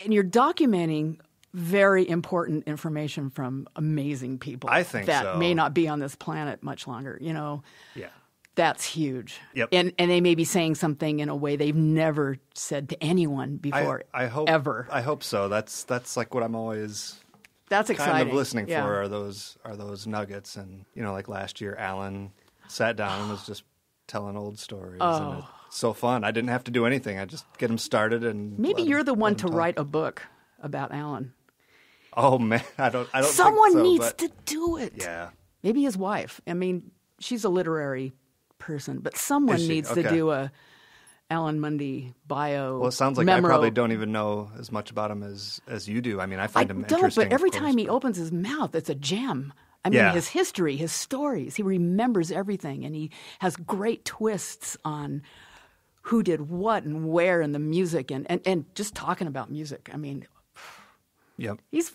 And you're documenting very important information from amazing people. I think that so. may not be on this planet much longer, Yeah. That's huge. Yep. And they may be saying something in a way they've never said to anyone before. I hope ever. I hope so. That's like what I'm always That's exciting. kind of listening Yeah. for are those nuggets. And like last year, Alan sat down and was just telling old stories. Oh. And it's so fun. I didn't have to do anything. I just get him started and Maybe let you're him- the one let to him talk. write a book about Alan. Oh man, I don't. Someone think so, needs but to do it. Yeah. Maybe his wife. I mean, she's a literary person, but someone Is she? needs to Okay. do a Alan Mundy bio. Well, it sounds like I probably don't even know as much about him as you do. I mean, I I find him don't, interesting. but every of course, time he but- opens his mouth, it's a gem. I mean, Yeah. his history, his stories, he remembers everything, and he has great twists on who did what and where in the music, and just talking about music. I mean, Yep. he's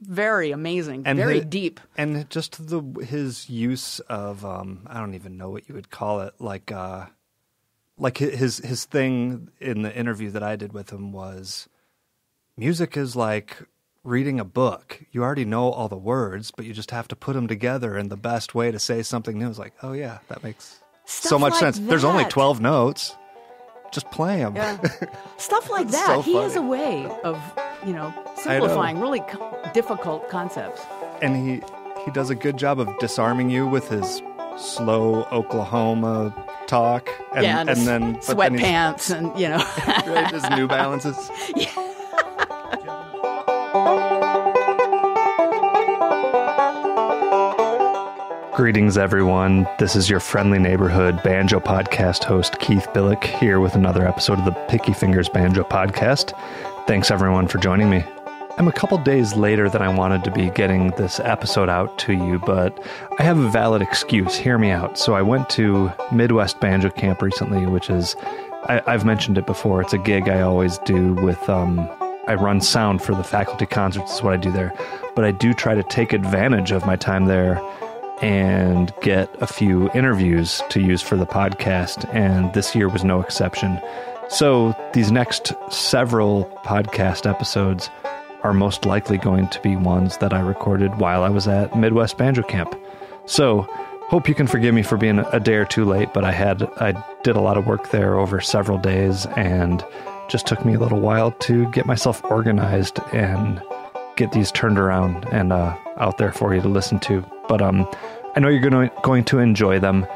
very amazing, And very his- deep. And just his use of I don't even know what you would call it, like his thing in the interview that I did with him was music is like reading a book. You already know all the words, but you just have to put them together in the best way to say something new. It's like, oh yeah, that makes so Stuff much like sense. There's only that. 12 notes. Just play them. Yeah. Stuff like that. so He has a funny. way of, simplifying really difficult concepts. And he does a good job of disarming you with his slow Oklahoma talk, and his then but then he's- sweatpants and, right, his New Balances. Greetings, everyone. This is your friendly neighborhood banjo podcast host, Keith Billik, here with another episode of the Picky Fingers Banjo Podcast. Thanks, everyone, for joining me. I'm a couple days later than I wanted to be getting this episode out to you, but I have a valid excuse. Hear me out. So I went to Midwest Banjo Camp recently, which is, I've mentioned it before, it's a gig I always do with, I run sound for the faculty concerts is what I do there, but I do try to take advantage of my time there and get a few interviews to use for the podcast, and this year was no exception. So these next several podcast episodes are most likely going to be ones that I recorded while I was at Midwest Banjo Camp. So hope you can forgive me for being a day or two late, but I did a lot of work there over several days, and just took me a little while to get myself organized and get these turned around and out there for you to listen to. But I know you're going to enjoy them.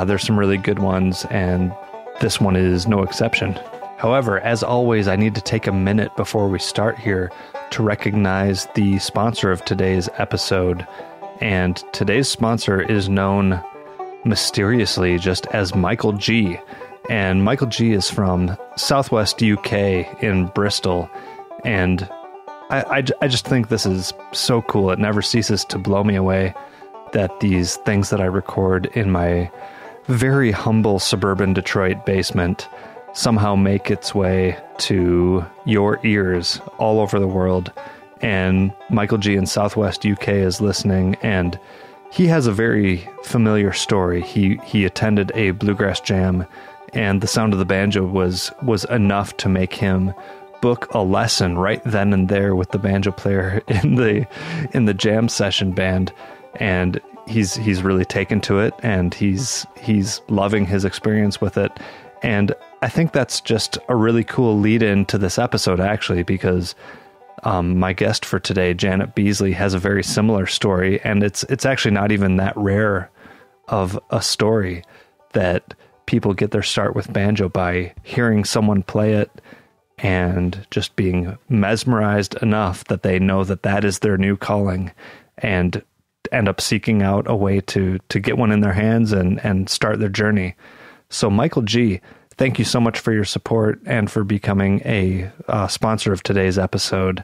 There's some really good ones, and this one is no exception. However, as always, I need to take a minute before we start here to recognize the sponsor of today's episode. And today's sponsor is known mysteriously just as Michael G. And Michael G is from Southwest UK in Bristol. And I just think this is so cool. It never ceases to blow me away that these things that I record in my very humble suburban Detroit basement somehow make its way to your ears all over the world. And Michael G in Southwest UK is listening, and he has a very familiar story. He attended a bluegrass jam, and the sound of the banjo was enough to make him book a lesson right then and there with the banjo player in the jam session band. And he's really taken to it, and he's loving his experience with it. And I think that's just a really cool lead-in to this episode, actually, because my guest for today, Janet Beazley, has a very similar story, and it's actually not even that rare of a story that people get their start with banjo by hearing someone play it and just being mesmerized enough that they know that is their new calling, and end up seeking out a way to get one in their hands and start their journey. So Michael G, thank you so much for your support and for becoming a sponsor of today's episode.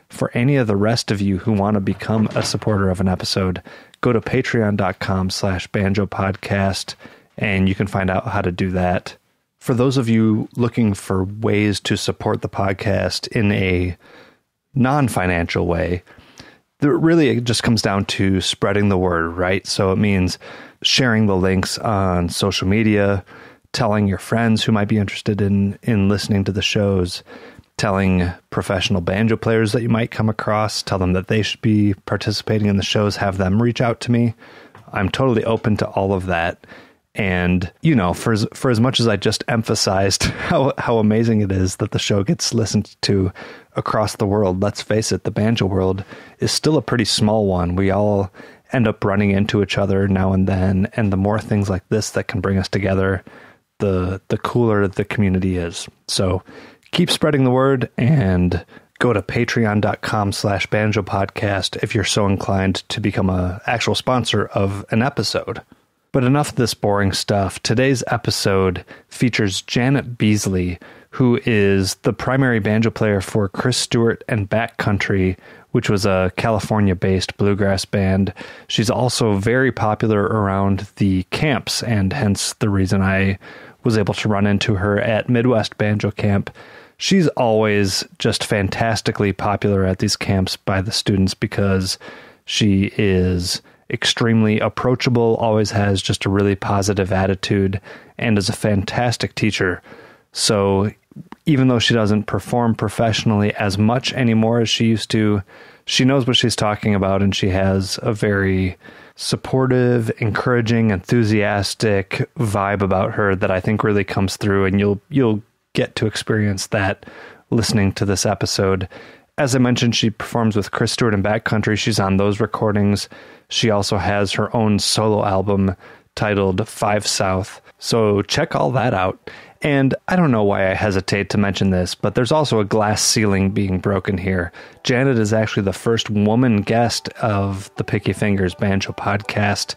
For any of the rest of you who want to become a supporter of an episode, go to patreon.com/banjopodcast and you can find out how to do that. For those of you looking for ways to support the podcast in a non-financial way, really it just comes down to spreading the word, right? So it means sharing the links on social media, telling your friends who might be interested in listening to the shows, telling professional banjo players that you might come across, tell them that they should be participating in the shows, have them reach out to me. I'm totally open to all of that. And, you know, for as much as I just emphasized how amazing it is that the show gets listened to across the world, let's face it, the banjo world is still a pretty small one. We all end up running into each other now and then, and the more things like this that can bring us together, the cooler the community is. So keep spreading the word, and go to patreon.com/banjopodcast if you're so inclined to become an actual sponsor of an episode. But enough of this boring stuff. Today's episode features Janet Beazley, who is the primary banjo player for Chris Stuart and Backcountry, which was a California-based bluegrass band. She's also very popular around the camps, and hence the reason I was able to run into her at Midwest Banjo Camp. She's always just fantastically popular at these camps by the students because she is extremely approachable, always has just a really positive attitude, and is a fantastic teacher. So even though she doesn't perform professionally as much anymore as she used to, she knows what she's talking about, and she has a very supportive, encouraging, enthusiastic vibe about her that I think really comes through, and you'll get to experience that listening to this episode. As I mentioned, she performs with Chris Stuart and Backcountry. She's on those recordings. She also has her own solo album titled 5 South. So check all that out. And I don't know why I hesitate to mention this, but there's also a glass ceiling being broken here. Janet is actually the first woman guest of the Picky Fingers Banjo podcast.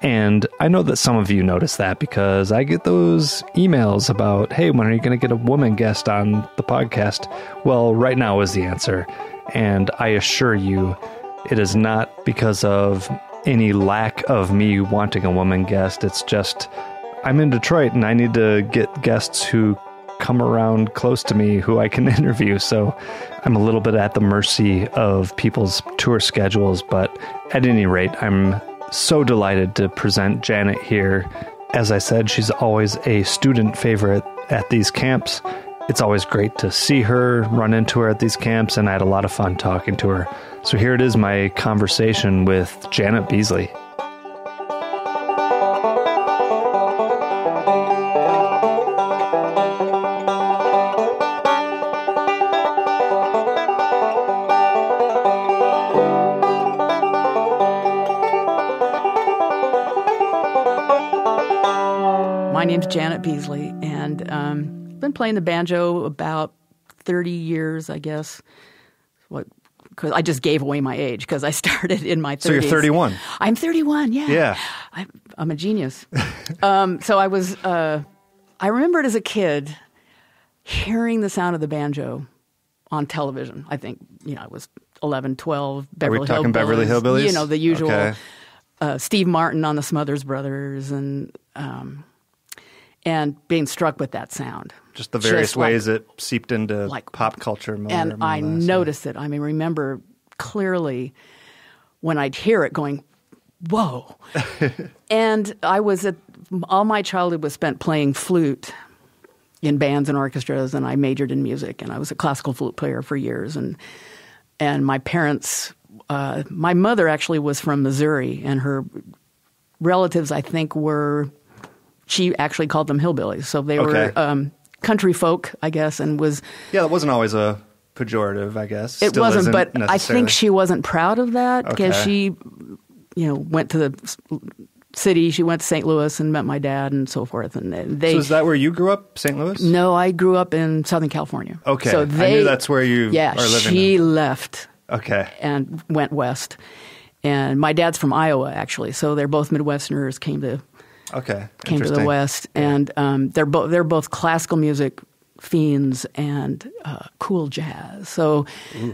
And I know that some of you notice that because I get those emails about, hey, when are you going to get a woman guest on the podcast? Well, right now is the answer. And I assure you, it is not because of any lack of me wanting a woman guest. It's just, I'm in Detroit and I need to get guests who come around close to me who I can interview. So I'm a little bit at the mercy of people's tour schedules. But at any rate, I'm so delighted to present Janet here. As I said, she's always a student favorite at these camps. It's always great to see her, run into her at these camps, and I had a lot of fun talking to her. So here it is, my conversation with Janet Beazley. My name's Janet Beazley, and I've been playing the banjo about 30 years, I guess. Because I just gave away my age because I started in my 30s. So you're 31? I'm 31, yeah. Yeah. I'm a genius. So I was, I remembered as a kid hearing the sound of the banjo on television. I think, I was 11, 12, Beverly Hillbillies. Are we talking Beverly Hillbillies? The usual. Okay. Steve Martin on the Smothers Brothers, and being struck with that sound. Just the various ways it seeped into pop culture. And I noticed it. I mean, remember clearly when I'd hear it going, whoa. And all my childhood was spent playing flute in bands and orchestras, and I majored in music, and I was a classical flute player for years. And my parents, my mother actually was from Missouri, and her relatives, I think, she actually called them hillbillies. So they were country folk, I guess, and was... Yeah, it wasn't always a pejorative, I guess. It wasn't, but I think she wasn't proud of that because she, went to the city. She went to St. Louis and met my dad and so forth. And so is that where you grew up, St. Louis? No, I grew up in Southern California. Okay, so I knew that's where you are living. Yeah, she left Okay. And went west. And my dad's from Iowa, actually, so they're both Midwesterners, came to the West, and they're both classical music fiends and cool jazz. So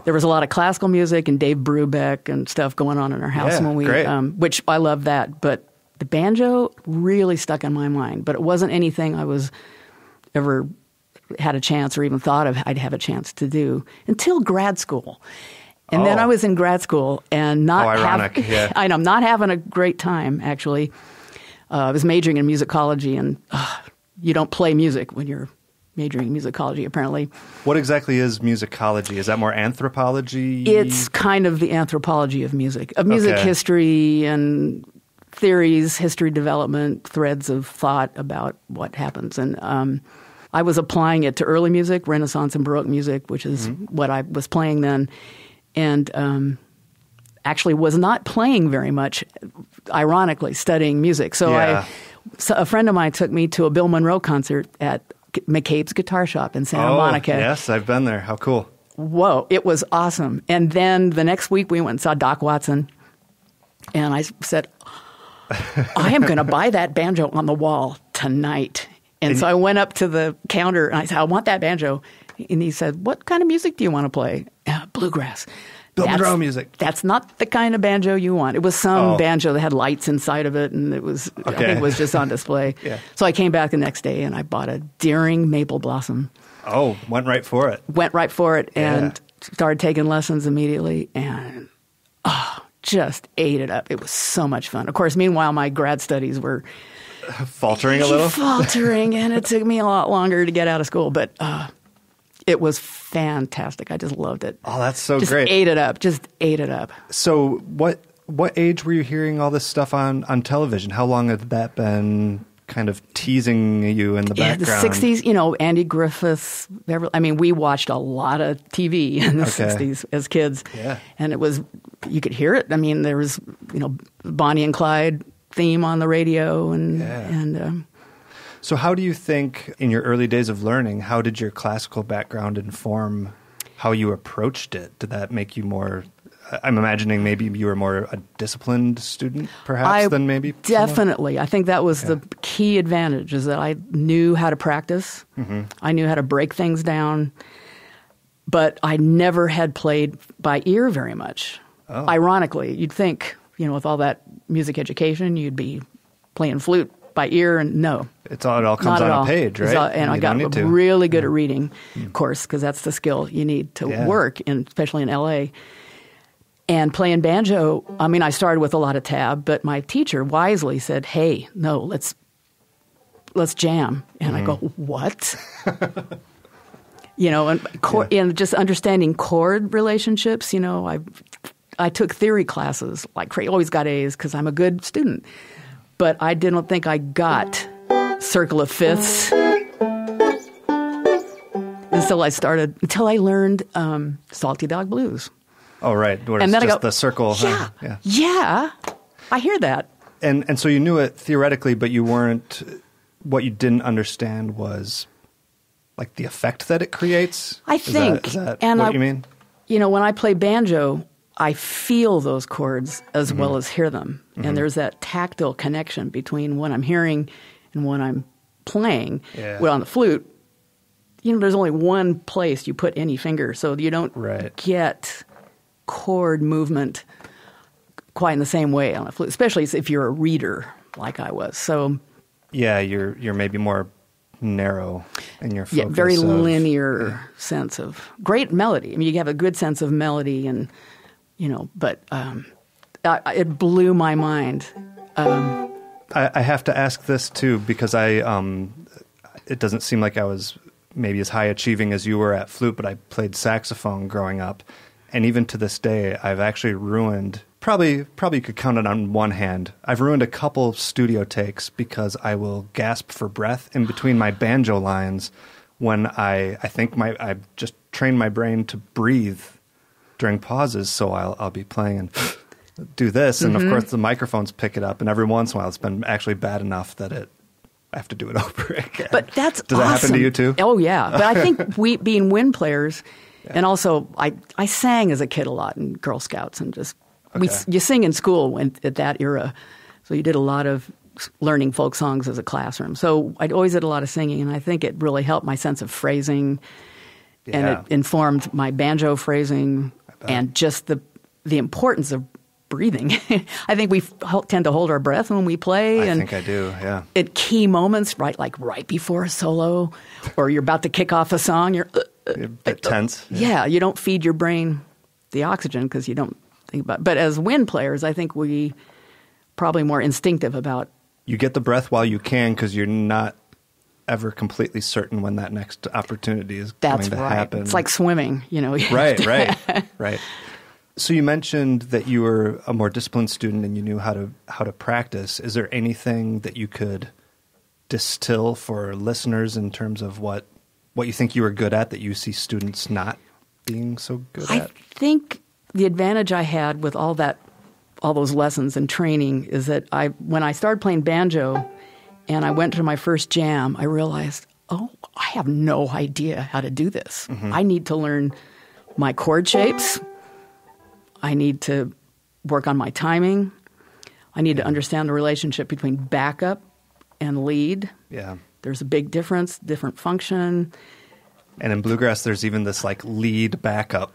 there was a lot of classical music and Dave Brubeck and stuff going on in our house when we, which I love that. But the banjo really stuck in my mind. But it wasn't anything I was ever had a chance or even thought of I'd have a chance to do until grad school. And then I was in grad school and I'm not having a great time actually. I was majoring in musicology, and you don't play music when you're majoring in musicology, apparently. What exactly is musicology? Is that more anthropology? It's kind of the anthropology of music history and theories, history development, threads of thought about what happens. And I was applying it to early music, Renaissance and Baroque music, which is what I was playing then, and actually was not playing very much, ironically, studying music. So a friend of mine took me to a Bill Monroe concert at McCabe's Guitar Shop in Santa Monica. Yes, I've been there. How cool. Whoa, it was awesome. And then the next week we went and saw Doc Watson, and I said, I am going to buy that banjo on the wall tonight. And so I went up to the counter and I said, I want that banjo. And he said, what kind of music do you want to play? Bluegrass. Bill Monroe music. That's not the kind of banjo you want. It was some banjo that had lights inside of it, and it was I think it was just on display. So I came back the next day and I bought a Deering Maple Blossom. Oh, went right for it. And started taking lessons immediately, and just ate it up. It was so much fun. Of course, meanwhile, my grad studies were faltering a little. And it took me a lot longer to get out of school, but it was fantastic. I just loved it. Oh, that's so just great. Just ate it up. So what age were you hearing all this stuff on television? How long had that been kind of teasing you in the background? The 60s, Andy Griffith. We watched a lot of TV in the 60s as kids. Yeah. And it was, you could hear it. There was, Bonnie and Clyde theme on the radio. So how do you think, in your early days of learning, how did your classical background inform how you approached it? Did that make you more, I'm imagining maybe you were more a disciplined student, perhaps, than maybe definitely. Someone? I think that was the key advantage, is that I knew how to practice. I knew how to break things down. But I never had played by ear very much. Ironically, you'd think, with all that music education, you'd be playing flute by ear, and no. It all comes on a page, right? And I got really good at reading, of course, because that's the skill you need to work, especially in L.A. And playing banjo, I started with a lot of tab, but my teacher wisely said, hey, no, let's jam. And I go, what? And just understanding chord relationships, I took theory classes, always got A's because I'm a good student. But I didn't think I got circle of fifths until I learned Salty Dog Blues. Oh, right. And then the circle. Yeah, I hear that. And so you knew it theoretically, but what you didn't understand was like the effect that it creates? I think. Is that what you mean? When I play banjo, I feel those chords as well as hear them. And there's that tactile connection between what I'm hearing and what I'm playing. Yeah. Well, on the flute, there's only one place you put any finger, so you don't get chord movement quite in the same way on a flute, especially if you're a reader like I was. So yeah, you're maybe more narrow in your focus. Yeah, very linear sense of great melody. You have a good sense of melody, and but it blew my mind. I have to ask this too, because it doesn't seem like I was maybe as high achieving as you were at flute, but I played saxophone growing up, and even to this day, I've actually ruined. Probably could count it on one hand. I've ruined a couple studio takes because I will gasp for breath in between my banjo lines when I think I just trained my brain to breathe during pauses. So I'll be playing and do this, and of course the microphones pick it up. And every once in a while, it's been actually bad enough that I have to do it over again. But that's does that happen to you too? Oh yeah, but I think we being wind players, and also I sang as a kid a lot in Girl Scouts and just. You sing in school at that era, so you did a lot of learning folk songs as a classroom. So I always did a lot of singing, and I think it really helped my sense of phrasing, and it informed my banjo phrasing, and just the importance of breathing. I think we tend to hold our breath when we play. I think I do, yeah. At key moments, right before a solo, or you're about to kick off a song, you're a bit tense. Yeah, you don't feed your brain the oxygen because you don't think about it. But as wind players, I think we probably more instinctive about. You get the breath while you can because you're not ever completely certain when that next opportunity is going to happen. It's like swimming, you know. Right. So you mentioned that you were a more disciplined student and you knew how to practice. Is there anything that you could distill for listeners in terms of what you think you were good at that you see students not being so good at? I think the advantage I had with all those lessons and training is that when I started playing banjo and I went to my first jam, I realized, I have no idea how to do this. Mm-hmm. I need to learn my chord shapes. I need to work on my timing. I need to understand the relationship between backup and lead. Yeah. There's a big difference, different function. And in bluegrass, there's even this like lead backup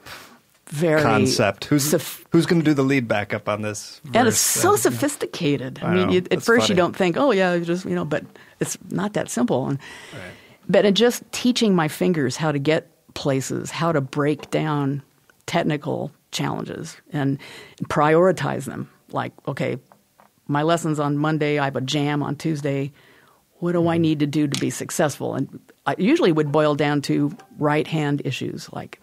concept. Who's going to do the lead backup on this verse? And it's so sophisticated. I mean, at first you don't think, but it's not that simple. But in just teaching my fingers how to get places, how to break down technical challenges and prioritize them. Like, okay, my lessons on Monday, I have a jam on Tuesday. What do I need to do to be successful? And I usually would boil down to right hand issues, like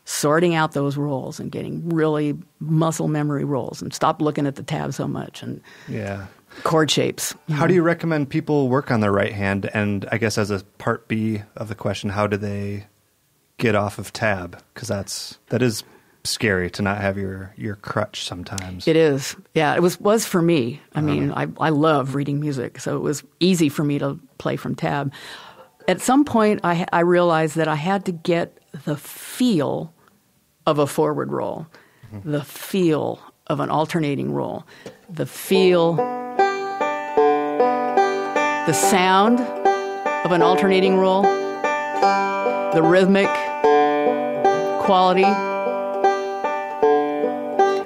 sorting out those rolls and getting really muscle memory rolls and stop looking at the tab so much and chord shapes. How do you recommend people work on their right hand? And I guess as a part B of the question, how do they get off of tab? Because that is scary to not have your crutch sometimes. It is. Yeah, it was for me. I mean, I love reading music, so it was easy for me to play from tab. At some point, I realized that I had to get the feel of a forward roll, the feel of an alternating roll, the sound of an alternating roll, the rhythmic quality,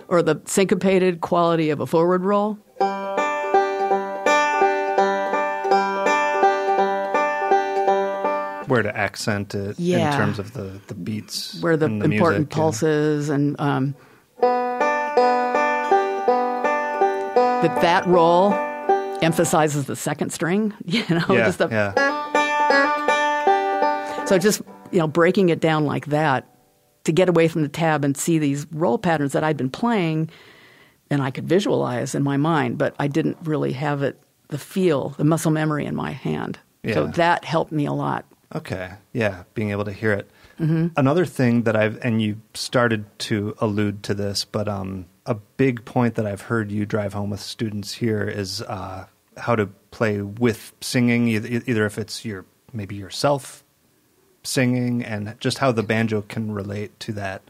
or the syncopated quality of a forward roll. Where to accent it in terms of the beats. Where the important music, pulses and that roll emphasizes the second string, So just, breaking it down like that to get away from the tab and see these roll patterns that I'd been playing and I could visualize in my mind, but I didn't really have the muscle memory in my hand. Yeah. So that helped me a lot. Okay. Yeah. Being able to hear it. Mm-hmm. Another thing that and you started to allude to this, but a big point that I've heard you drive home with students here is how to play with singing, either if it's maybe yourself singing and just how the banjo can relate to that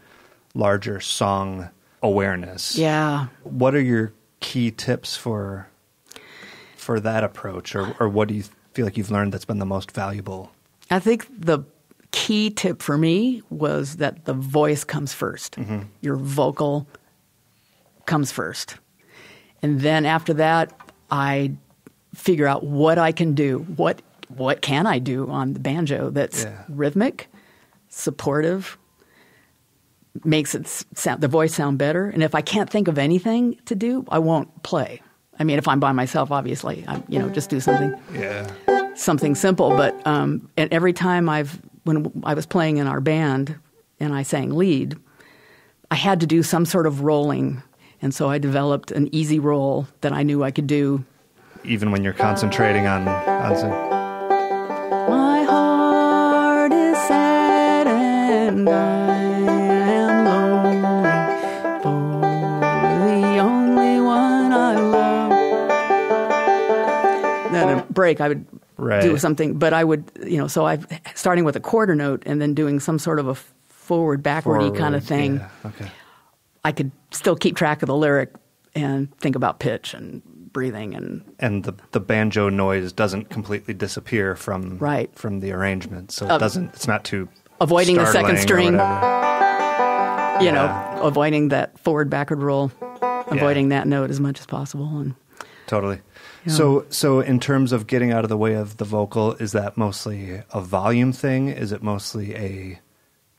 larger song awareness. Yeah. What are your key tips for that approach, or what do you feel like you've learned that's been the most valuable? I think the key tip for me was that the voice comes first. Mm-hmm. Your vocal comes first. And then after that, I figure out what I can do. What can I do on the banjo that's rhythmic, supportive, makes the voice sound better. And if I can't think of anything to do, I won't play. I mean, if I'm by myself, obviously, just do something. Yeah. Something simple, but and every time when I was playing in our band and I sang lead, I had to do some sort of rolling, and so I developed an easy roll that I knew I could do. Even when you're concentrating on my heart is sad and I am lonely for the only one I love. Then a break, I would do something, but I would, so starting with a quarter note and then doing some sort of a forward-backward-y kind of thing. Yeah, okay. I could still keep track of the lyric and think about pitch and breathing. And the banjo noise doesn't completely disappear from the arrangement, so it's not too avoiding the second string, avoiding that forward-backward roll, avoiding that note as much as possible. And totally. So in terms of getting out of the way of the vocal, is that mostly a volume thing? Is it mostly a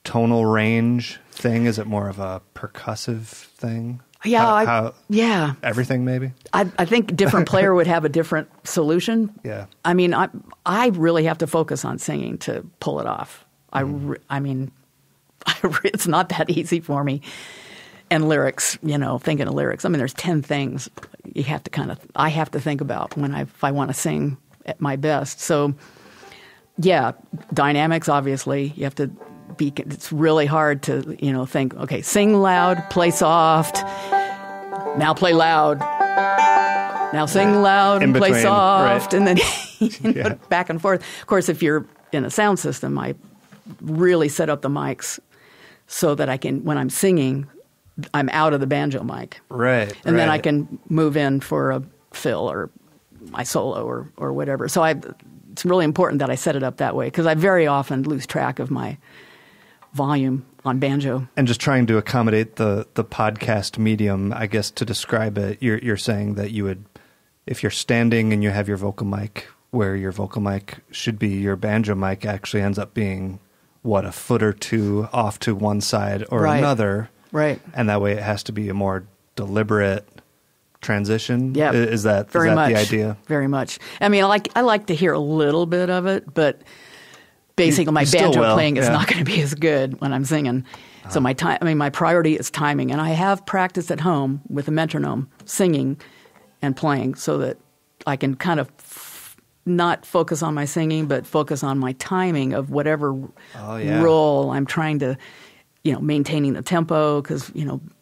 tonal range thing? Is it more of a percussive thing? Yeah, everything maybe? I think a different player would have a different solution. Yeah. I mean, I really have to focus on singing to pull it off. It's not that easy for me. And lyrics, thinking of lyrics. I mean, there's 10 things you have to I have to think about if I want to sing at my best. So, yeah, dynamics, obviously. You have to it's really hard to, think, okay, sing loud, play soft, now play loud, now sing loud and play soft, right. And then back and forth. Of course, if you're in a sound system, I really set up the mics so that I can, when I'm singing, I'm out of the banjo mic. Right. And then I can move in for a fill or my solo or whatever. So it's really important that I set it up that way because I very often lose track of my volume on banjo. And just trying to accommodate the podcast medium, I guess to describe it, you're saying that you would, if you're standing and you have your vocal mic where your vocal mic should be, your banjo mic actually ends up being, a foot or two off to one side or another. Right. And that way it has to be a more deliberate transition. Yeah. Is that the idea? Very much. I mean, I like to hear a little bit of it, but basically my banjo playing is not going to be as good when I'm singing. So my priority is timing. And I have practiced at home with a metronome, singing and playing so that I can kind of not focus on my singing, but focus on my timing of whatever role I'm trying to, maintaining the tempo because,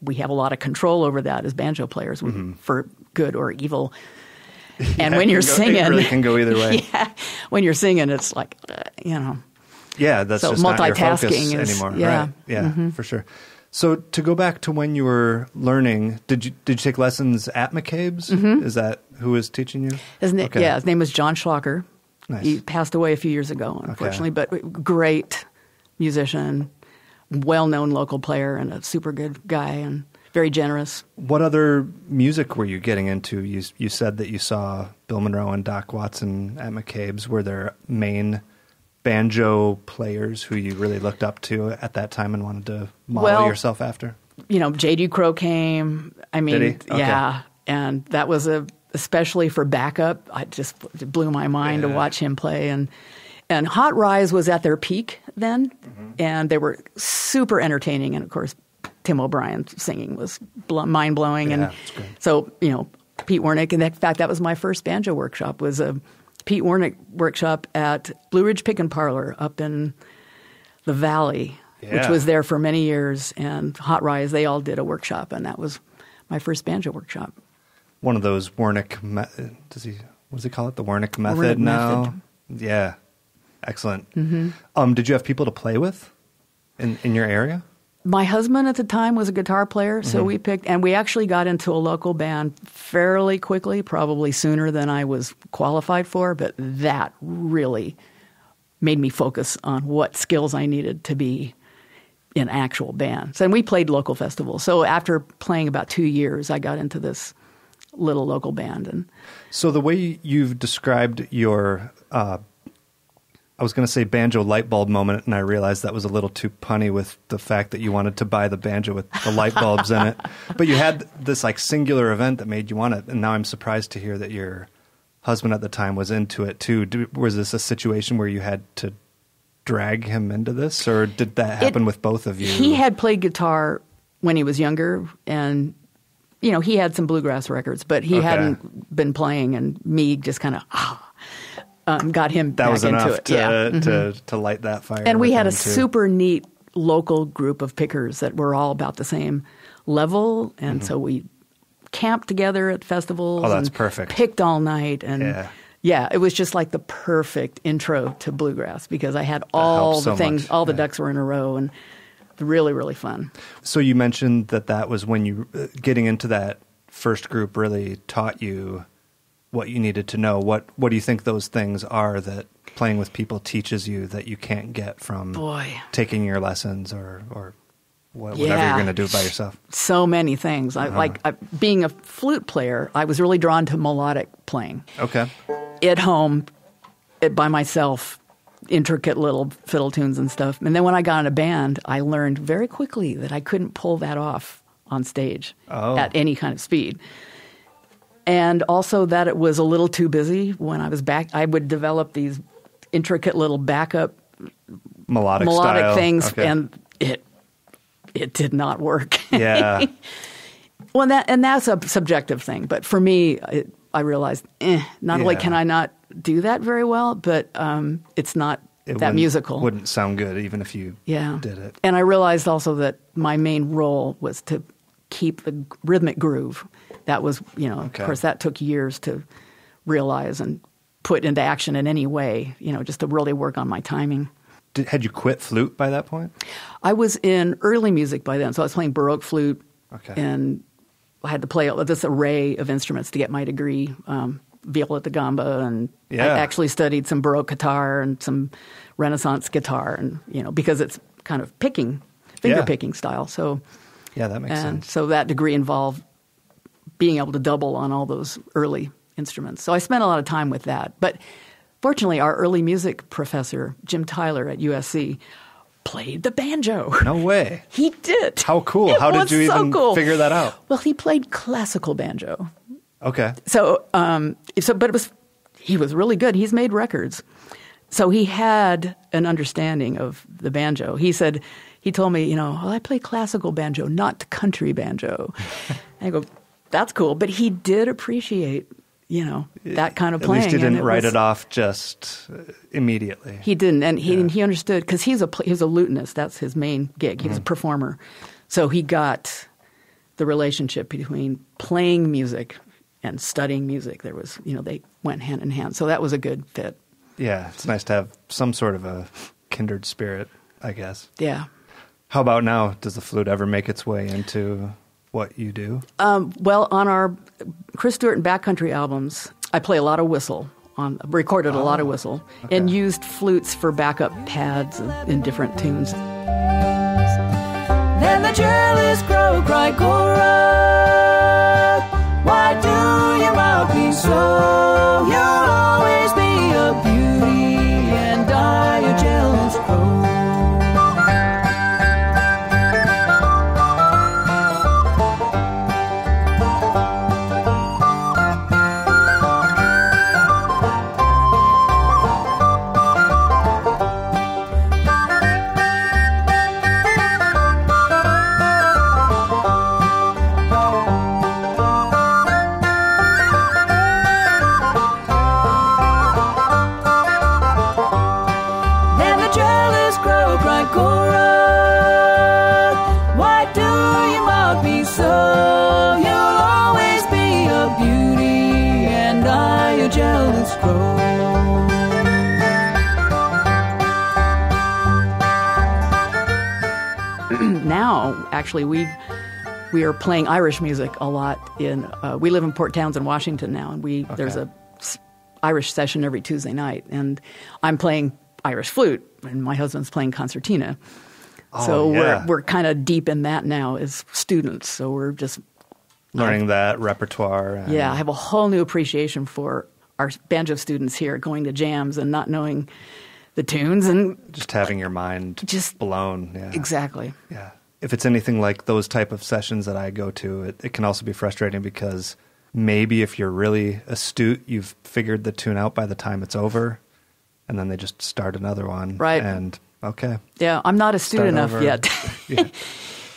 we have a lot of control over that as banjo players for good or evil. And when you're singing, it really can go either way. Yeah, when you're singing, it's like, Yeah, that's so just not your focus multitasking anymore. Right? Yeah, for sure. So to go back to when you were learning, did you take lessons at McCabe's? Mm-hmm. Is that who was teaching you? His name was John Schlocker. Nice. He passed away a few years ago, unfortunately, but great musician, well-known local player, and a super good guy, and very generous. What other music were you getting into? You said that you saw Bill Monroe and Doc Watson at McCabe's. Were there main banjo players who you really looked up to at that time and wanted to model yourself after? J. D. Crow came. I mean, Did he? Okay. Yeah, and that was especially for backup. It blew my mind to watch him play. And Hot Rise was at their peak then, and they were super entertaining. And of course, Tim O'Brien's singing was mind blowing. Yeah, and so Pete Wernick. And in fact, that was my first banjo workshop. Was a Pete Wernick workshop at Blue Ridge Pick and Parlor up in the Valley, which was there for many years. And Hot Rise, they all did a workshop, and that was my first banjo workshop. One of those Wernick, what does he call it? The Wernick method Wernick now? method. Yeah. Excellent. Mm-hmm. Did you have people to play with in your area? My husband at the time was a guitar player, so we picked, and we actually got into a local band fairly quickly, probably sooner than I was qualified for, but that really made me focus on what skills I needed to be in actual bands. And we played local festivals. So after playing about 2 years, I got into this little local band. And so the way you've described your I was going to say banjo light bulb moment, and I realized that was a little too punny with the fact that you wanted to buy the banjo with the light bulbs in it. But you had this singular event that made you want it, and now I'm surprised to hear that your husband at the time was into it too. Was this a situation where you had to drag him into this, or did that happen with both of you? He had played guitar when he was younger, and he had some bluegrass records, but he hadn't been playing, and me just kind of got him back into it. That was enough to light that fire. And we had a super neat local group of pickers that were all about the same level, and so we camped together at festivals. Oh, that's and perfect. Picked all night, and it was just like the perfect intro to bluegrass because I had all the things, all the ducks were in a row, and really, really fun. So you mentioned that was when you getting into that first group really taught you what you needed to know. What do you think those things are that playing with people teaches you that you can't get from taking your lessons or whatever you're going to do by yourself? So many things. Being a flute player, I was really drawn to melodic playing. Okay. At home, by myself, intricate little fiddle tunes and stuff. And then when I got in a band, I learned very quickly that I couldn't pull that off on stage at any kind of speed. And also that it was a little too busy when I was back. I would develop these intricate little backup melodic things, and it did not work. Yeah. Well, that's a subjective thing. But for me, I realized, not only can I not do that very well, but it's not that musical. Wouldn't sound good even if you did it. And I realized also that my main role was to keep the rhythmic groove. That was, of course, that took years to realize and put into action in any way, just to really work on my timing. Had you quit flute by that point? I was in early music by then, so I was playing Baroque flute, and I had to play this array of instruments to get my degree, viola da gamba, and I actually studied some Baroque guitar and some Renaissance guitar, and because it's kind of finger picking style. So that makes sense. And so that degree involved being able to double on all those early instruments. So I spent a lot of time with that. But fortunately, our early music professor, Jim Tyler at USC, played the banjo. No way. He did. How cool. How did you even figure that out? Well, he played classical banjo. Okay. So, he was really good. He's made records. So he had an understanding of the banjo. He told me, I play classical banjo, not country banjo. I go, that's cool. But he did appreciate, that kind of playing. At least he didn't write it off just immediately. He didn't. And he understood, because he's a lutenist. That's his main gig. He was a performer. So he got the relationship between playing music and studying music. There was, they went hand in hand. So that was a good fit. Yeah, it's nice to have some sort of a kindred spirit, I guess. Yeah. How about now? Does the flute ever make its way into what you do? Well, on our Chris Stuart and Backcountry albums, I play a lot of whistle. Recorded a lot of whistle, and used flutes for backup pads in different tunes. Then the jealous crow cried, Cora, why do you mock me so? You'll always be a beauty, and I a jealous crow. Now, actually, we are playing Irish music a lot. We live in Port Townsend, Washington now, and there's a Irish session every Tuesday night, and I'm playing Irish flute, and my husband's playing concertina. So we're kind of deep in that now as students. So we're just learning that repertoire. I have a whole new appreciation for our banjo students here going to jams and not knowing the tunes and just having your mind just blown. Yeah. Exactly. Yeah. If it's anything like those type of sessions that I go to, it can also be frustrating because maybe if you're really astute, you've figured the tune out by the time it's over, and then they just start another one. Right. And yeah, I'm not astute enough yet.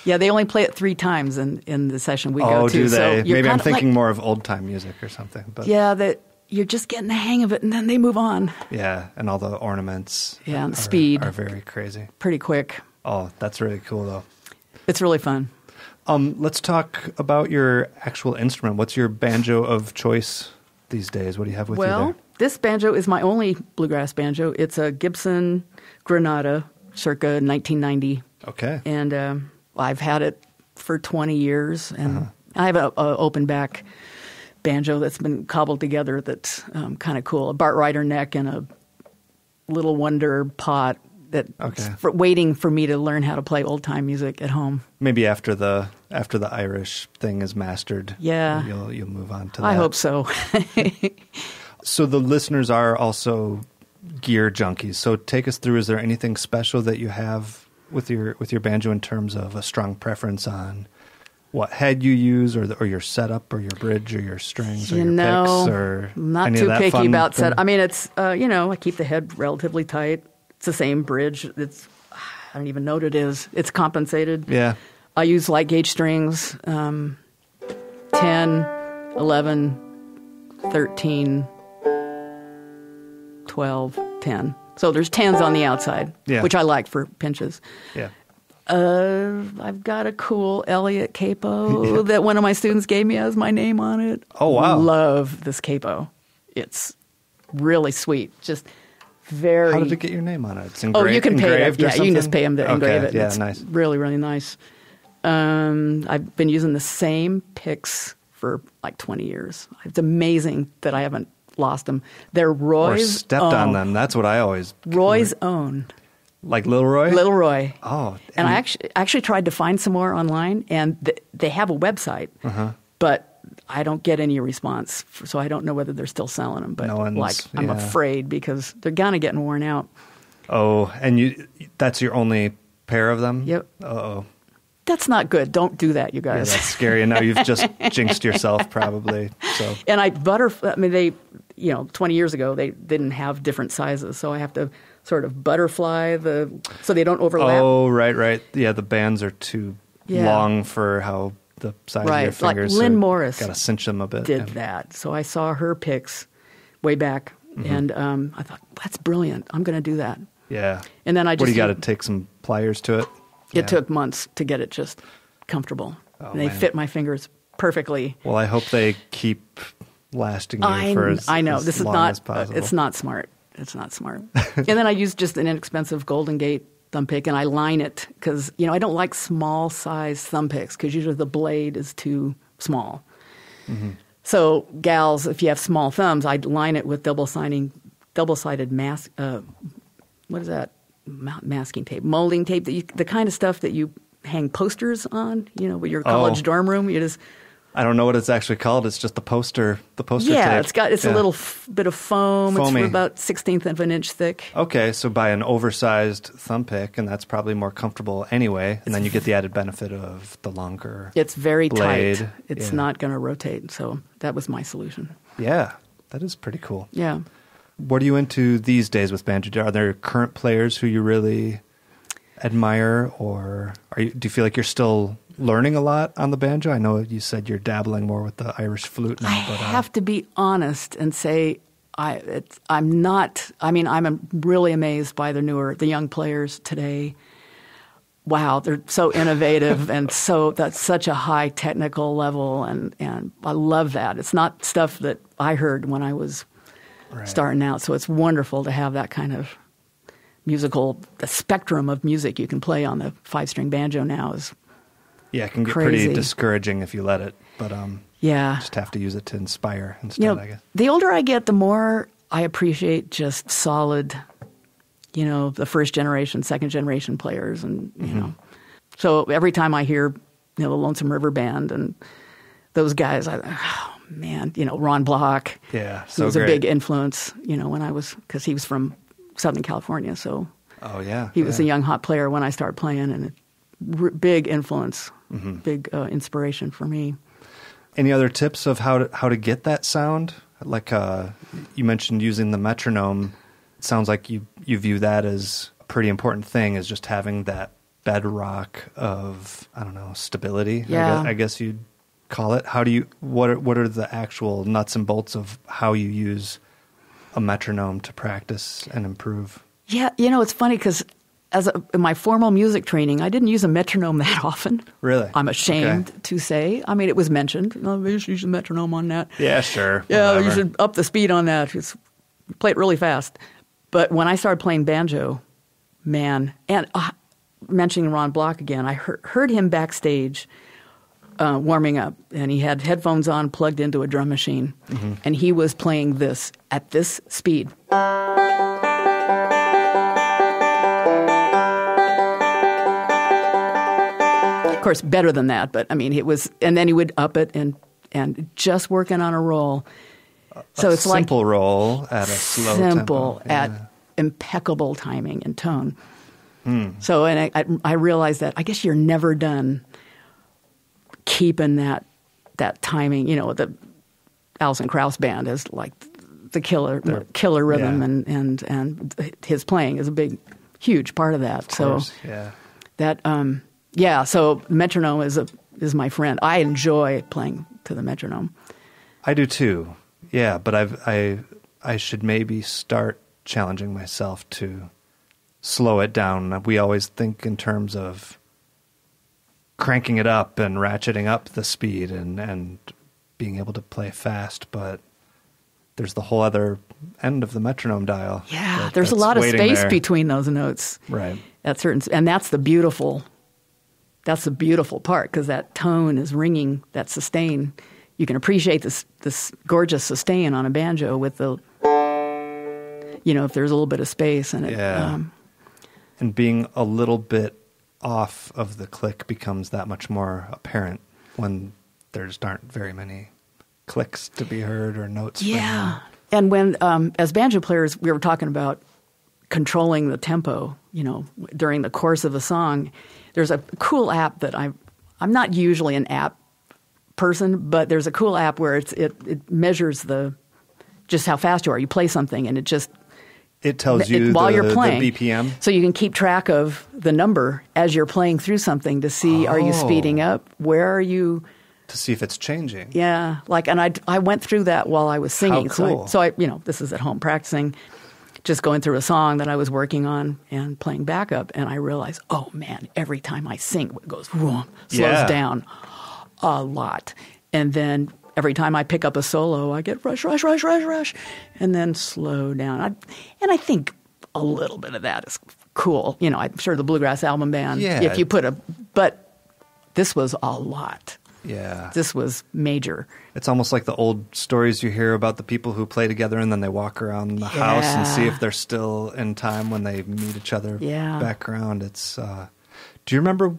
Yeah, they only play it 3 times in the session we go to. Oh, do they? So maybe I'm thinking more of old time music or something. But that you're just getting the hang of it, and then they move on. Yeah, and all the ornaments. Yeah, and the speed are very crazy. Pretty quick. Oh, that's really cool, though. It's really fun. Let's talk about your actual instrument. What's your banjo of choice these days? What do you have with you there? Well, this banjo is my only bluegrass banjo. It's a Gibson Granada, circa 1990. Okay. And I've had it for 20 years, and I have an open back banjo that's been cobbled together that's kind of cool. A Bart Ryder neck and a little wonder pot that's waiting for me to learn how to play old time music at home. Maybe after the Irish thing is mastered, you'll move on to that. I hope so. So the listeners are also gear junkies. So take us through. Is there anything special that you have with your banjo in terms of a strong preference on what head you use or your setup or your bridge or your strings or your picks or I'm not too picky about setup. I mean, it's, I keep the head relatively tight. It's the same bridge. I don't even know what it is. It's compensated. Yeah. I use light gauge strings, 10, 11, 13, 12, 10. So there's 10s on the outside, which I like for pinches. Yeah. I've got a cool Elliott capo that one of my students gave me as my name on it. Oh, wow. Love this capo. It's really sweet. Just very... How did it get your name on it? It's engraved, you can pay it. Yeah, something? you can just pay them to engrave it. Yeah, it's nice. Really, really nice. I've been using the same picks for like 20 years. It's amazing that I haven't lost them. They're Roy's Or stepped on them. That's what I always... Roy's own. Like Little Roy? Little Roy. Oh. And I actually tried to find some more online, and they have a website, but I don't get any response, so I don't know whether they're still selling them. But I'm afraid because they're kind of getting worn out. Oh, and that's your only pair of them? Yep. Uh-oh. That's not good. Don't do that, you guys. Yeah, that's scary. And now you've just jinxed yourself, probably. So. And 20 years ago, they didn't have different sizes, so I have to sort of butterfly so they don't overlap. Oh, right. Yeah, the bands are too long for how the size of your fingers. Like Lynn Morris got to cinch them a bit. Did that. So I saw her picks way back, and I thought, that's brilliant. I'm going to do that. Yeah. And then What do you got to take some pliers to it? It took months to get it just comfortable. Oh, and they fit my fingers perfectly. Well, I hope they keep lasting you for as long as possible. It's not smart. It's not smart. And then I use just an inexpensive Golden Gate thumb pick, and I line it because, I don't like small size thumb picks because usually the blade is too small. Mm-hmm. So gals, if you have small thumbs, I'd line it with double-sided mask. What is that? Masking tape, molding tape, the kind of stuff that you hang posters on, with your college dorm room. I don't know what it's actually called. It's just the poster tape. Yeah, it's a little bit of foam. Foamy. It's about 1/16 of an inch thick. Okay, so buy an oversized thumb pick, and that's probably more comfortable anyway. And then you get the added benefit of the longer It's very blade. tight. It's not going to rotate. So that was my solution. Yeah, that is pretty cool. Yeah. What are you into these days with banjo? Are there current players who you really admire, or do you feel like you're still learning a lot on the banjo? I know you said you're dabbling more with the Irish flute now. I have to be honest and say I'm not. I mean, I'm really amazed by the young players today. Wow, they're so innovative and that's such a high technical level, and I love that. It's not stuff that I heard when I was starting out, so it's wonderful to have that kind of the spectrum of music you can play on the 5-string banjo now is it can get crazy. Pretty discouraging if you let it, but just have to use it to inspire instead, I guess. The older I get, the more I appreciate just solid, the first generation, second generation players, and so every time I hear the Lonesome River Band and those guys, Ron Block. Yeah, so he was great. a big influence, because he was from Southern California, so he was a young hot player when I started playing, and a big influence, big inspiration for me. Any other tips of how to get that sound? Like you mentioned using the metronome. It sounds like you view that as a pretty important thing, is just having that bedrock of, stability, I guess you'd call it. What are the actual nuts and bolts of how you use a metronome to practice and improve? Yeah, it's funny because in my formal music training, I didn't use a metronome that often. Really? I'm ashamed to say. I mean, it was mentioned. You should use a metronome on that. Yeah, sure. Yeah, whatever. You should up the speed on that. Play it really fast. But when I started playing banjo, man, and mentioning Ron Block again, I heard him backstage warming up, and he had headphones on plugged into a drum machine, and he was playing this at this speed. Of course, better than that, but I mean, it was, and then he would up it and just working on a roll. So it's like simple roll at a slow tempo. At impeccable timing and tone. So, and I realized that I guess you're never done keeping that timing. The Alison Krauss band is like the killer rhythm, and his playing is a huge part of that. So so metronome is my friend. I enjoy playing to the metronome. I do too. Yeah, but I should maybe start challenging myself to slow it down. We always think in terms of cranking it up and ratcheting up the speed and being able to play fast, but there's the whole other end of the metronome dial. Yeah, there's a lot of space between those notes. Right. And that's the beautiful part, because that tone is ringing, that sustain. You can appreciate this gorgeous sustain on a banjo with the, if there's a little bit of space in it. Yeah. And being a little bit off of the click becomes that much more apparent when there aren't very many clicks to be heard or notes. Yeah. And when, as banjo players, we were talking about controlling the tempo, during the course of a song. There's a cool app that I'm not usually an app person, but there's a cool app where it measures just how fast you are. You play something and it tells you while you're playing, the BPM. So you can keep track of the number as you're playing through something to see, are you speeding up? Where are you? To see if it's changing. Yeah. And I went through that while I was singing. How cool. So I this is at home practicing, just going through a song that I was working on and playing backup. And I realized, oh man, every time I sing, it goes, slows down a lot. And then every time I pick up a solo, I get rush, and then slow down. And I think a little bit of that is cool. I'm sure the Bluegrass Album Band, if you but this was a lot. Yeah. This was major. It's almost like the old stories you hear about the people who play together and then they walk around the house and see if they're still in time when they meet each other background. It's do you remember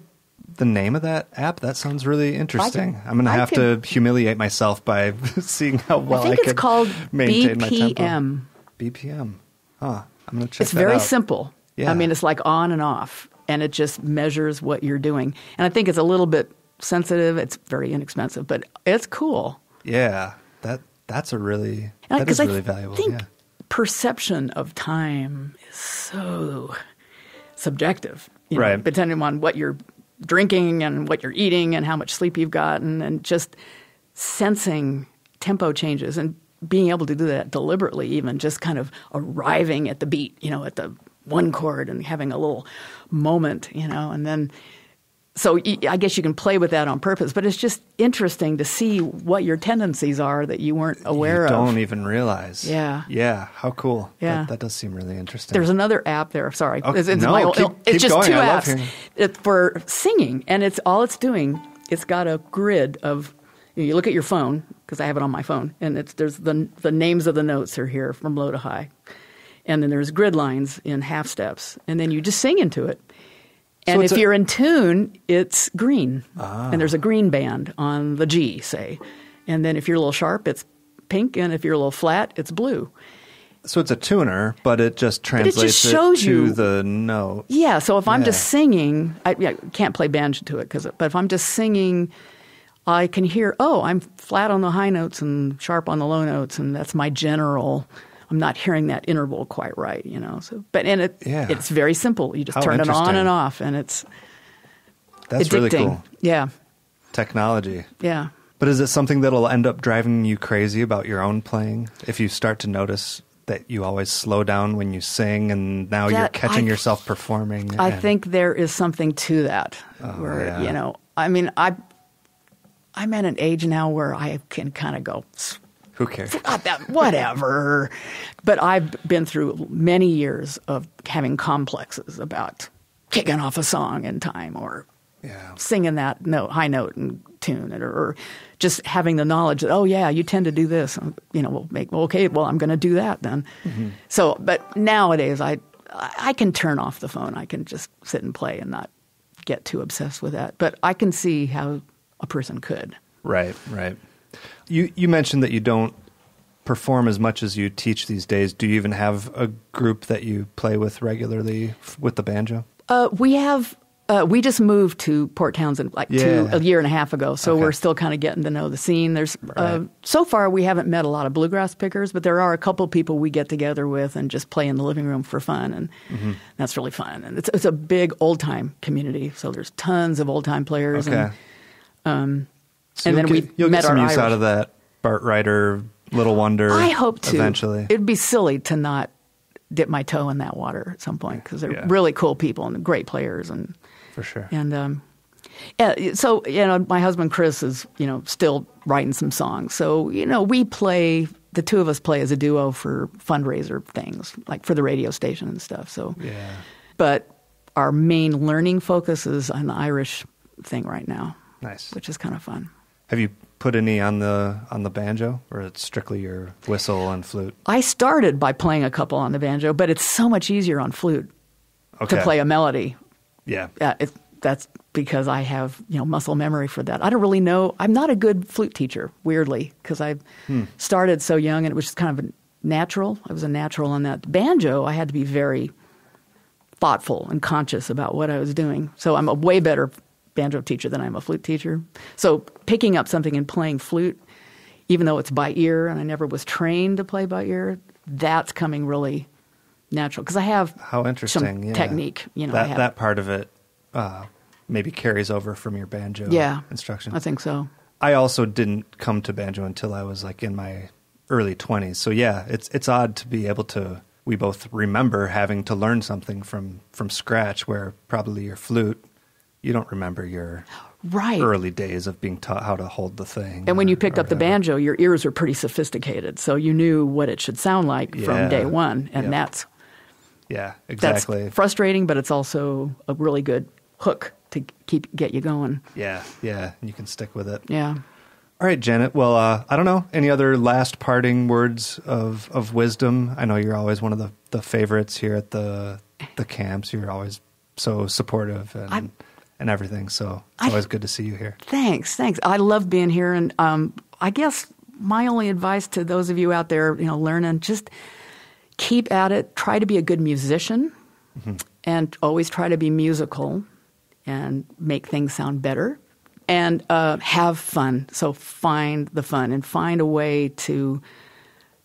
the name of that app? That sounds really interesting. I'm going to have to humiliate myself by seeing how well I it's called maintain BPM. my tempo. BPM. Huh. I'm going to check that out. It's very simple. Yeah. I mean, it's like on and off, and it just measures what you're doing. And I think it's a little bit sensitive. It's very inexpensive, but it's cool. Yeah. That's really valuable. I think perception of time is so subjective, right? Depending on what you're drinking and what you're eating and how much sleep you've gotten, and just sensing tempo changes and being able to do that deliberately, even just kind of arriving at the beat, at the one chord and having a little moment, and then. So I guess you can play with that on purpose, but it's just interesting to see what your tendencies are that you weren't aware of. You don't even realize. Yeah. Yeah. How cool. Yeah. That does seem really interesting. There's another app there. Sorry. Okay. It's keep just going. two I love apps for singing. And it's doing, it's got a grid of, you look at your phone, because I have it on my phone, and there's the names of the notes are here from low to high. And then there's grid lines in half steps. And then you just sing into it. And if you're in tune, it's green. And there's a green band on the G, say. And then if you're a little sharp, it's pink. And if you're a little flat, it's blue. So it's a tuner, but it just translates to the note. Yeah, so if I'm just singing, I can't play banjo to it, but if I'm just singing, I can hear, I'm flat on the high notes and sharp on the low notes, and that's my general. I'm not hearing that interval quite right, So, it's very simple. You just turn it on and off, and that's addicting. Really cool. Yeah, technology. Yeah, but is it something that'll end up driving you crazy about your own playing if you start to notice that you always slow down when you sing, and now you're catching yourself performing? I think there is something to that. I mean, I'm at an age now where I can kind of go. Who cares? Whatever. But I've been through many years of having complexes about kicking off a song in time or singing that high note and tune it, or just having the knowledge that, you tend to do this. I'm going to do that then. Mm-hmm. So, but nowadays I can turn off the phone. I can just sit and play and not get too obsessed with that. But I can see how a person could. Right. You mentioned that you don't perform as much as you teach these days. Do you even have a group that you play with regularly with the banjo? We have We just moved to Port Townsend a year and a half ago, so we're still kind of getting to know the scene. There's so far we haven't met a lot of bluegrass pickers, but there are a couple people we get together with and just play in the living room for fun, and that's really fun. And it's a big old time community, so there's tons of old time players. Okay. And so and then you'll met get some our use Irish. out of that Bart Ryder, Little Wonder. I hope to. Eventually, it'd be silly to not dip my toe in that water at some point because they're really cool people and great players and. For sure. And so, my husband Chris is, still writing some songs. So, we play, the two of us play as a duo for fundraiser things, like for the radio station and stuff. So, but our main learning focus is on the Irish thing right now. Nice. Which is kind of fun. Have you put any on the banjo, or it's strictly your whistle and flute? I started by playing a couple on the banjo, but it's so much easier on flute to play a melody. Yeah. That's because I have, muscle memory for that. I don't really know. I'm not a good flute teacher, weirdly, because I started so young and it was just kind of a natural. I was a natural on that. Banjo, I had to be very thoughtful and conscious about what I was doing. So I'm a way better banjo teacher than I'm a flute teacher. So picking up something and playing flute, even though it's by ear and I never was trained to play by ear, that's coming really natural because I have some technique. That part of it maybe carries over from your banjo instruction. I think so. I also didn't come to banjo until I was like in my early 20s. So it's odd to be able to. We both remember having to learn something from scratch, where probably your flute, you don't remember your early days of being taught how to hold the thing. And when you picked up the banjo, your ears were pretty sophisticated, so you knew what it should sound like from day one, and that's. Yeah, exactly. That's frustrating, but it's also a really good hook to get you going. Yeah, you can stick with it. Yeah. All right, Janet. Well, I don't know. Any other last parting words of wisdom? I know you're always one of the favorites here at the camps. You're always so supportive and everything. So it's always good to see you here. Thanks. I love being here, and I guess my only advice to those of you out there, learning, just keep at it. Try to be a good musician, and always try to be musical and make things sound better, and have fun. So find the fun and find a way to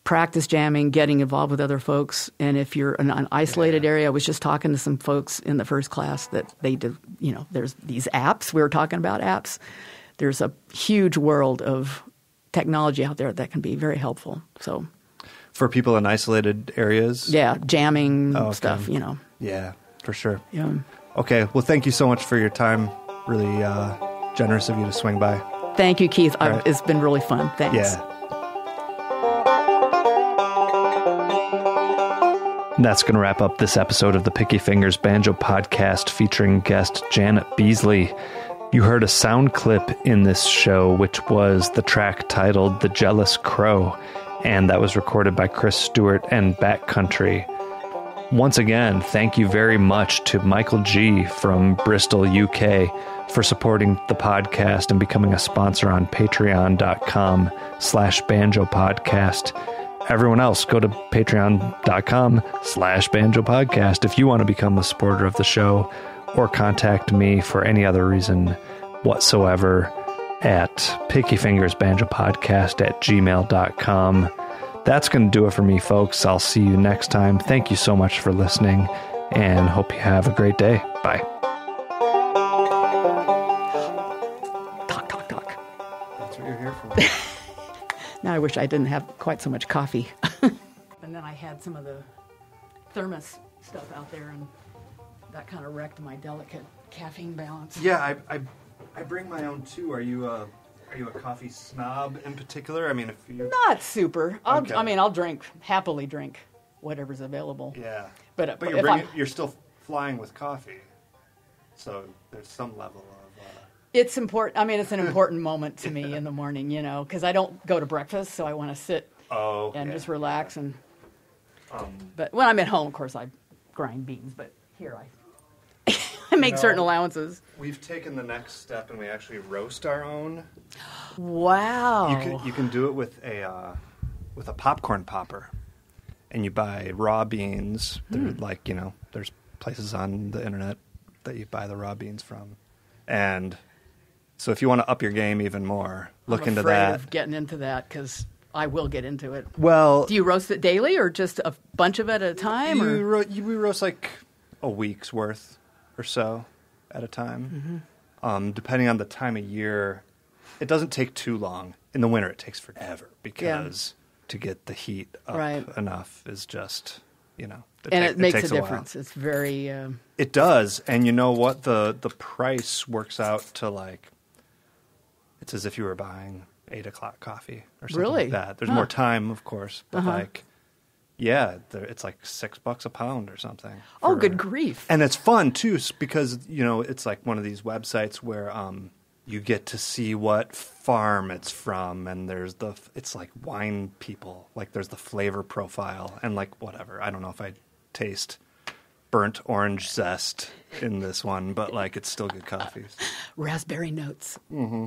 practice jamming, getting involved with other folks. And if you're in an isolated area, I was just talking to some folks in the first class that they do, there's these apps. We were talking about apps. There's a huge world of technology out there that can be very helpful. So. For people in isolated areas? Yeah, jamming stuff, Yeah, for sure. Yeah. Okay, well, thank you so much for your time. Really generous of you to swing by. Thank you, Keith. It's been really fun. Thanks. Yeah. That's going to wrap up this episode of the Picky Fingers Banjo Podcast featuring guest Janet Beazley. You heard a sound clip in this show, which was the track titled The Jealous Crow, and that was recorded by Chris Stuart and Backcountry. Once again, thank you very much to Michael G. from Bristol, UK, for supporting the podcast and becoming a sponsor on patreon.com/banjopodcast. Everyone else, go to patreon.com/banjopodcast if you want to become a supporter of the show, or contact me for any other reason whatsoever at pickyfingersbanjopodcast@gmail.com. That's going to do it for me, folks. I'll see you next time. Thank you so much for listening, and hope you have a great day. Bye. Talk. That's what you're here for. Now I wish I didn't have quite so much coffee. And then I had some of the thermos stuff out there, and that kind of wrecked my delicate caffeine balance. Yeah, I bring my own too. Are you a coffee snob in particular? I mean, if you not super. I'll happily drink whatever's available. Yeah, but you're still flying with coffee, so there's some level of. It's important. I mean, it's an important moment to me in the morning, because I don't go to breakfast, so I want to sit and just relax. And but when I'm at home, of course, I grind beans. But here I make certain allowances. We've taken the next step, and we actually roast our own. Wow! You can do it with a popcorn popper, and you buy raw beans. They're there's places on the internet that you buy the raw beans from. And so if you want to up your game even more, look into that. I'm afraid of getting into that because I will get into it. Well, do you roast it daily or just a bunch of it at a time? We roast like a week's worth or so at a time. Mm-hmm. Depending on the time of year, it doesn't take too long. In the winter, it takes forever because to get the heat up enough is just, it makes a difference. It's very... It does. And you know what? The price works out to like, it's as if you were buying 8 o'clock coffee or something like that. There's more time, of course, but it's like $6 a pound or something. Oh, good grief. And it's fun too because, it's like one of these websites where you get to see what farm it's from, and it's like wine people, like there's the flavor profile and like whatever. I don't know if I taste burnt orange zest in this one, but like it's still good coffee. Raspberry notes. Mm-hmm.